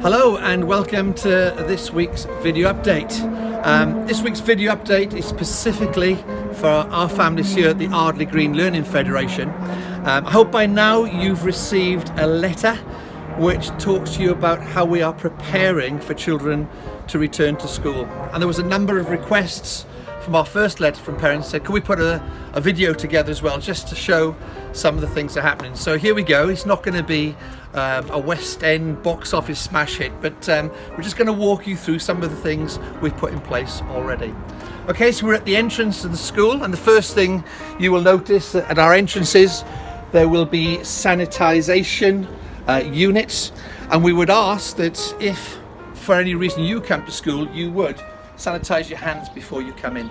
Hello and welcome to this week's video update. This week's video update is specifically for our families here at the Ardley Green Learning Federation. I hope by now you've received a letter which talks to you about how we are preparing for children to return to school. And there was a number of requests from our first letter from parents said, can we put a video together as well, just to show some of the things that are happening. So here we go. It's not going to be a West End box office smash hit, but we're just going to walk you through some of the things we've put in place already. Okay, so we're at the entrance to the school, and the first thing you will notice at our entrances, there will be sanitisation units, and we would ask that if for any reason you come to school, you would sanitize your hands before you come in.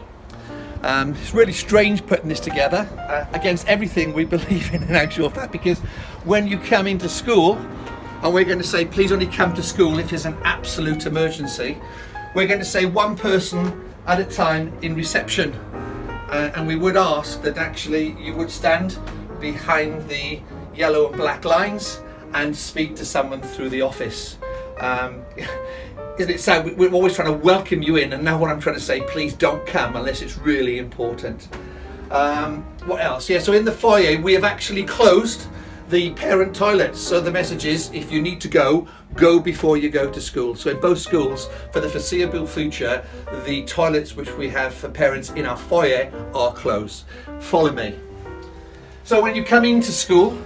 It's really strange putting this together against everything we believe in actual fact, because when you come into school, and we're going to say please only come to school if there's an absolute emergency, we're going to say one person at a time in reception, and we would ask that actually you would stand behind the yellow and black lines and speak to someone through the office. Isn't it sad? We're always trying to welcome you in, and now what I'm trying to say, please don't come unless it's really important. What else? Yeah, so in the foyer we have actually closed the parent toilets. So the message is, if you need to go before you go to school. So in both schools, for the foreseeable future, the toilets which we have for parents in our foyer are closed. Follow me. So when you come into school,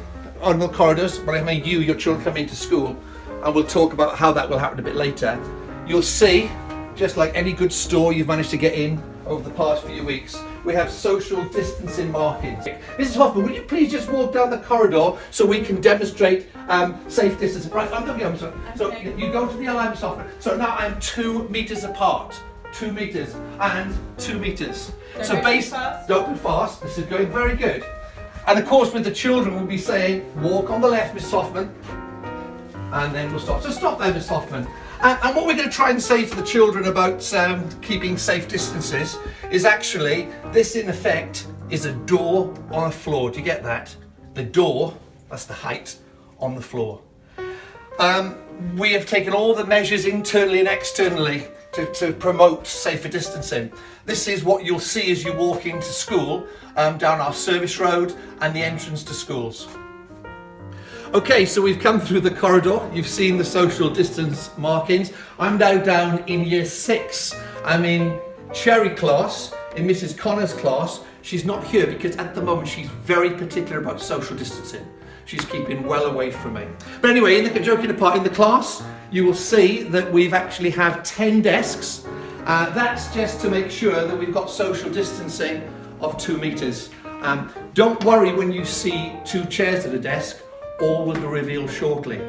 on the corridors, when I mean your children come into school, and we'll talk about how that will happen a bit later, you'll see, just like any good store you've managed to get in over the past few weeks, we have social distancing markings. Mrs. Hoffman, would you please just walk down the corridor so we can demonstrate safe distancing? Right, I'm going to go. So you go to the alarm, Mrs. Hoffman. So now I'm 2 meters apart. 2 meters and 2 meters. So don't go fast. This is going very good. And of course with the children we'll be saying, walk on the left, Mrs. Hoffman. And then we'll stop. So stop there, Miss Hoffman. And what we're going to try and say to the children about keeping safe distances is actually, this in effect is a door on a floor. Do you get that? The door, that's the height, on the floor. We have taken all the measures internally and externally to promote safer distancing. This is what you'll see as you walk into school, down our service road and the entrance to schools. Okay, so we've come through the corridor. You've seen the social distance markings. I'm now down in year 6. I'm in Cherry class, in Mrs. Connor's class. She's not here because at the moment she's very particular about social distancing. She's keeping well away from me. But anyway, joking apart, in the class, you will see that we've actually have 10 desks. That's just to make sure that we've got social distancing of 2 meters. Don't worry when you see 2 chairs at a desk. All will be revealed shortly.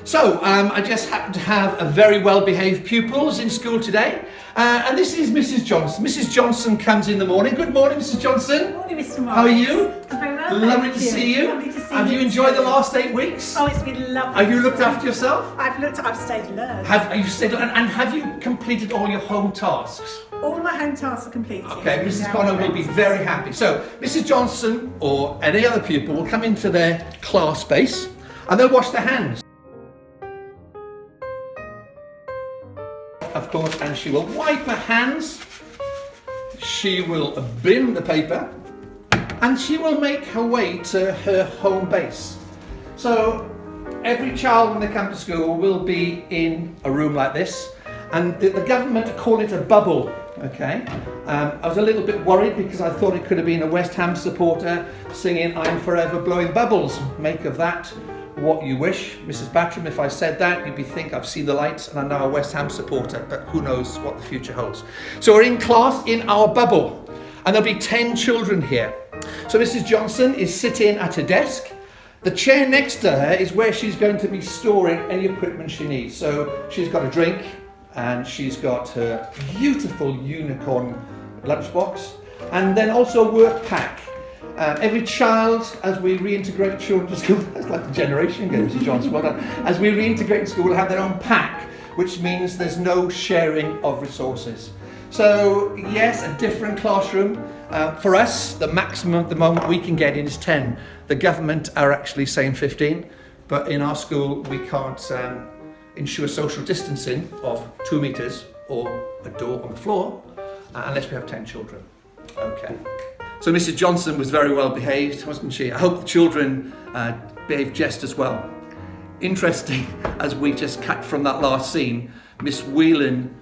So I just happen to have a very well-behaved pupils in school today, and this is Mrs. Johnson. Mrs. Johnson comes in the morning. Good morning, Mrs. Johnson. Good morning, Mr. Morris. How are you? I'm very well. Lovely to see you. Lovely to see you. Have you enjoyed the last 8 weeks? Oh, it's been lovely. Have you looked after yourself? I've stayed alert. Have you stayed? And have you completed all your home tasks? All my home tasks are completed. Okay, Mrs. Connor will be very happy. So Mrs. Johnson or any other pupil will come into their class space and they'll wash their hands. Of course, and she will wipe her hands, she will bin the paper, and she will make her way to her home base. So every child when they come to school will be in a room like this, and the government call it a bubble. Okay, I was a little bit worried because I thought it could have been a West Ham supporter singing "I'm Forever Blowing Bubbles." Make of that what you wish. Mrs. Battram, if I said that, you'd think I've seen the lights and I'm now a West Ham supporter, but who knows what the future holds. So we're in class in our bubble, and there'll be 10 children here. So Mrs. Johnson is sitting at her desk. The chair next to her is where she's going to be storing any equipment she needs. So she's got a drink, and she's got her beautiful unicorn lunchbox, and then also a work pack. Every child, as we reintegrate children to school, that's like a generation ago, Mrs. Johnson, well done. As we reintegrate in school, will have their own pack, which means there's no sharing of resources. So yes, a different classroom. For us, the maximum at the moment we can get in is 10. The government are actually saying 15, but in our school we can't ensure social distancing of 2 meters or a door on the floor, unless we have 10 children. Okay. So Mrs. Johnson was very well behaved, wasn't she? I hope the children behaved just as well. Interesting, as we just cut from that last scene, Miss Whelan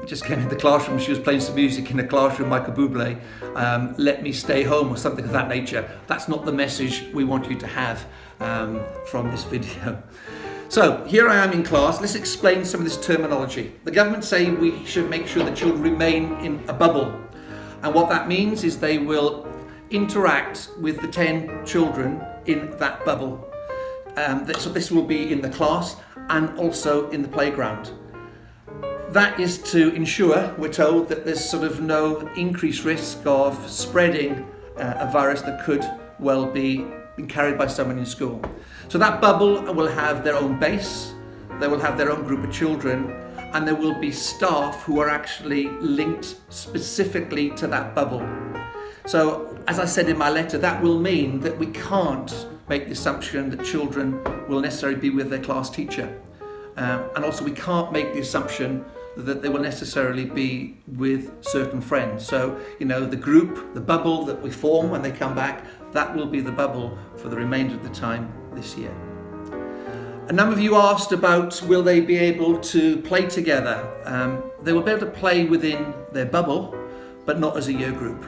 just came in the classroom. She was playing some music in the classroom, Michael Bublé, let me stay home or something of that nature. That's not the message we want you to have from this video. So here I am in class. Let's explain some of this terminology. The government say we should make sure that children remain in a bubble. And what that means is they will interact with the 10 children in that bubble. So this will be in the class and also in the playground. That is to ensure, we're told, that there's sort of no increased risk of spreading a virus that could well be carried by someone in school. So that bubble will have their own base, they will have their own group of children, and there will be staff who are actually linked specifically to that bubble. So, as I said in my letter, that will mean that we can't make the assumption that children will necessarily be with their class teacher. And also we can't make the assumption that they will necessarily be with certain friends. So, the group, the bubble that we form when they come back, that will be the bubble for the remainder of the time this year. A number of you asked about, will they be able to play together? They will be able to play within their bubble, but not as a year group.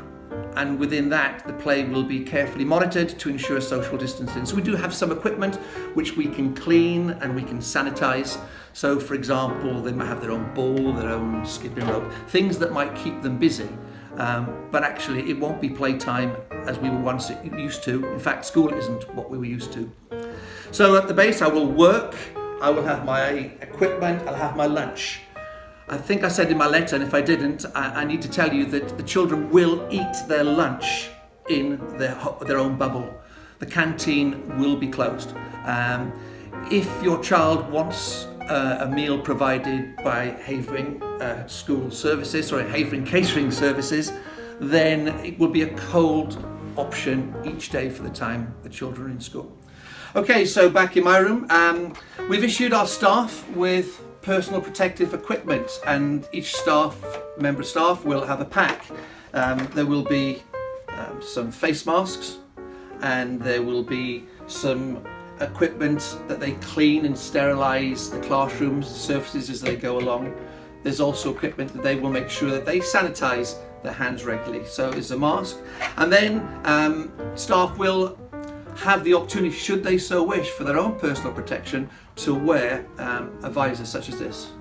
And within that, the play will be carefully monitored to ensure social distancing. So we do have some equipment which we can clean and we can sanitize. So for example, they might have their own ball, their own skipping rope, things that might keep them busy. But actually it won't be playtime as we were once used to. In fact, school isn't what we were used to. So at the base I will work, I will have my equipment, I'll have my lunch. I think I said in my letter, and if I didn't, I need to tell you that the children will eat their lunch in their own bubble. The canteen will be closed. If your child wants a meal provided by Havering School Services, or Havering Catering Services, then it will be a cold option each day for the time the children are in school. Okay, so back in my room, we've issued our staff with personal protective equipment, and each member of staff will have a pack. There will be some face masks, and there will be some equipment that they clean and sterilise the classrooms, the surfaces as they go along. There's also equipment that they will make sure that they sanitise their hands regularly. So there's a mask, and then staff will have the opportunity, should they so wish, for their own personal protection, to wear a visor such as this.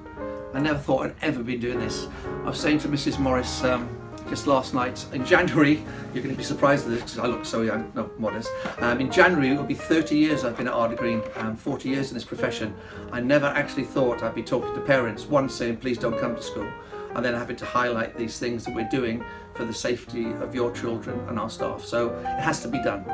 I never thought I'd ever been doing this. I was saying to Mrs. Morris just last night, in January, you're going to be surprised at this because I look so young, no, modest. In January it will be 30 years I've been at Ardley Green, 40 years in this profession. I never actually thought I'd be talking to parents, one saying please don't come to school, and then having to highlight these things that we're doing for the safety of your children and our staff. So it has to be done.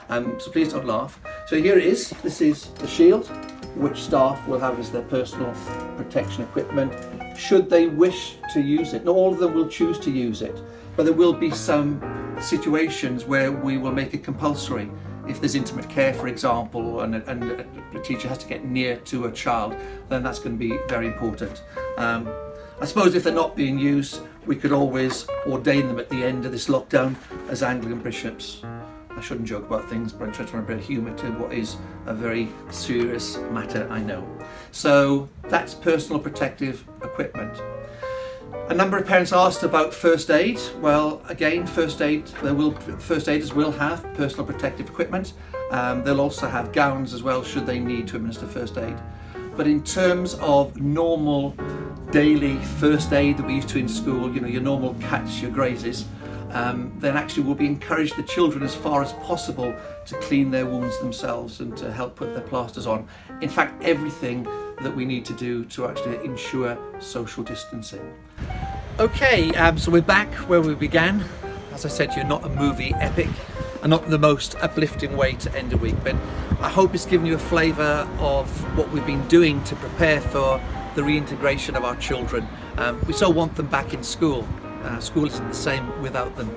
So please don't laugh. So here it is. This is the shield, which staff will have as their personal protection equipment, should they wish to use it. Not all of them will choose to use it, but there will be some situations where we will make it compulsory. If there's intimate care, for example, and a teacher has to get near to a child, then that's going to be very important. I suppose if they're not being used, we could always ordain them at the end of this lockdown as Anglican bishops. I shouldn't joke about things, but I'm trying to bring a bit of humour to what is a very serious matter, I know. So that's personal protective equipment. A number of parents asked about first aid. Well, again, first aiders will have personal protective equipment. They'll also have gowns as well, should they need to administer first aid. But in terms of normal daily first aid that we used to in school, your normal cuts, your grazes, then actually we'll be encouraged the children as far as possible to clean their wounds themselves and to help put their plasters on. In fact, everything that we need to do to actually ensure social distancing. Okay, so we're back where we began. As I said, you're not a movie epic and not the most uplifting way to end a week, but I hope it's given you a flavour of what we've been doing to prepare for the reintegration of our children. We so want them back in school. School isn't the same without them.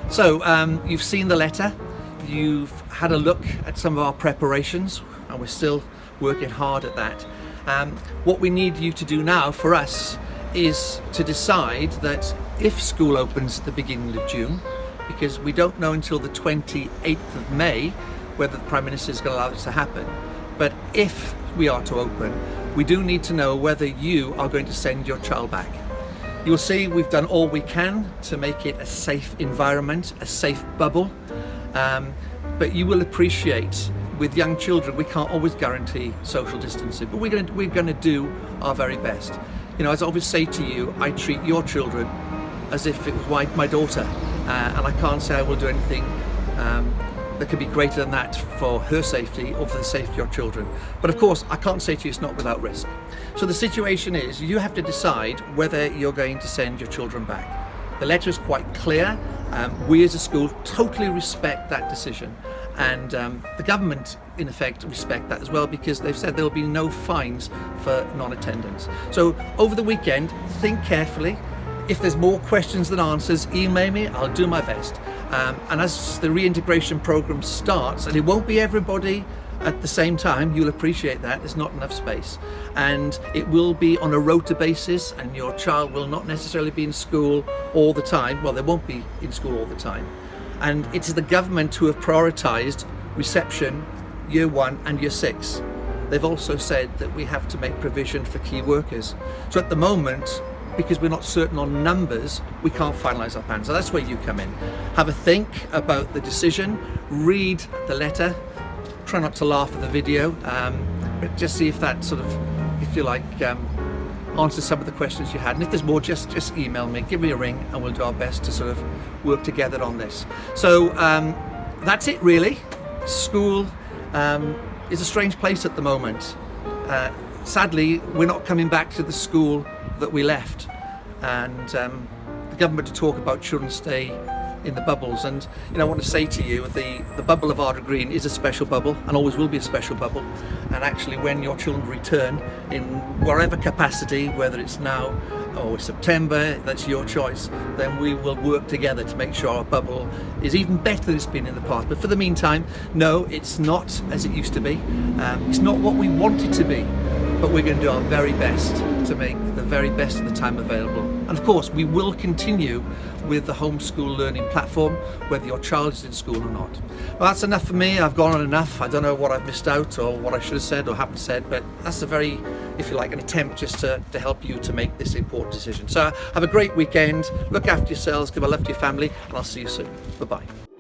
So you've seen the letter, you've had a look at some of our preparations, and we're still working hard at that. What we need you to do now for us is to decide that if school opens at the beginning of June, because we don't know until the 28th of May whether the Prime Minister is going to allow this to happen, but if we are to open, we do need to know whether you are going to send your child back. You'll see we've done all we can to make it a safe environment, a safe bubble, but you will appreciate with young children we can't always guarantee social distancing, but we're going to do our very best. You know, as I always say to you, I treat your children as if it was my daughter, and I can't say I will do anything that can be greater than that for her safety or for the safety of your children. But of course, I can't say to you it's not without risk. So the situation is you have to decide whether you're going to send your children back. The letter is quite clear. We as a school totally respect that decision, and the government in effect respect that as well, because they've said there will be no fines for non-attendance. So over the weekend, think carefully. If there's more questions than answers, email me, I'll do my best. And as the reintegration program starts, and it won't be everybody at the same time, you'll appreciate that, there's not enough space. And it will be on a rota basis, and your child will not necessarily be in school all the time. Well, they won't be in school all the time. And it is the government who have prioritised reception, year 1 and year 6. They've also said that we have to make provision for key workers. So at the moment, because we're not certain on numbers, we can't finalise our plans. So that's where you come in. Have a think about the decision, read the letter, try not to laugh at the video, but just see if that sort of, if you like, answers some of the questions you had. And if there's more, just email me, give me a ring, and we'll do our best to sort of work together on this. So that's it really. School is a strange place at the moment. Sadly, we're not coming back to the school that we left, and the government to talk about children stay in the bubbles. And you know, I want to say to you, the bubble of Ardley Green is a special bubble and always will be a special bubble. And actually, when your children return in whatever capacity, whether it's now or September, that's your choice, then we will work together to make sure our bubble is even better than it's been in the past. But for the meantime, no, it's not as it used to be. It's not what we want it to be, but we're going to do our very best to make the very best of the time available. And of course, we will continue with the homeschool learning platform, whether your child is in school or not. Well, that's enough for me. I've gone on enough. I don't know what I've missed out or what I should have said or haven't said, but that's a very, if you like, an attempt just to help you to make this important decision. So have a great weekend. Look after yourselves, give a love to your family, and I'll see you soon. Bye-bye.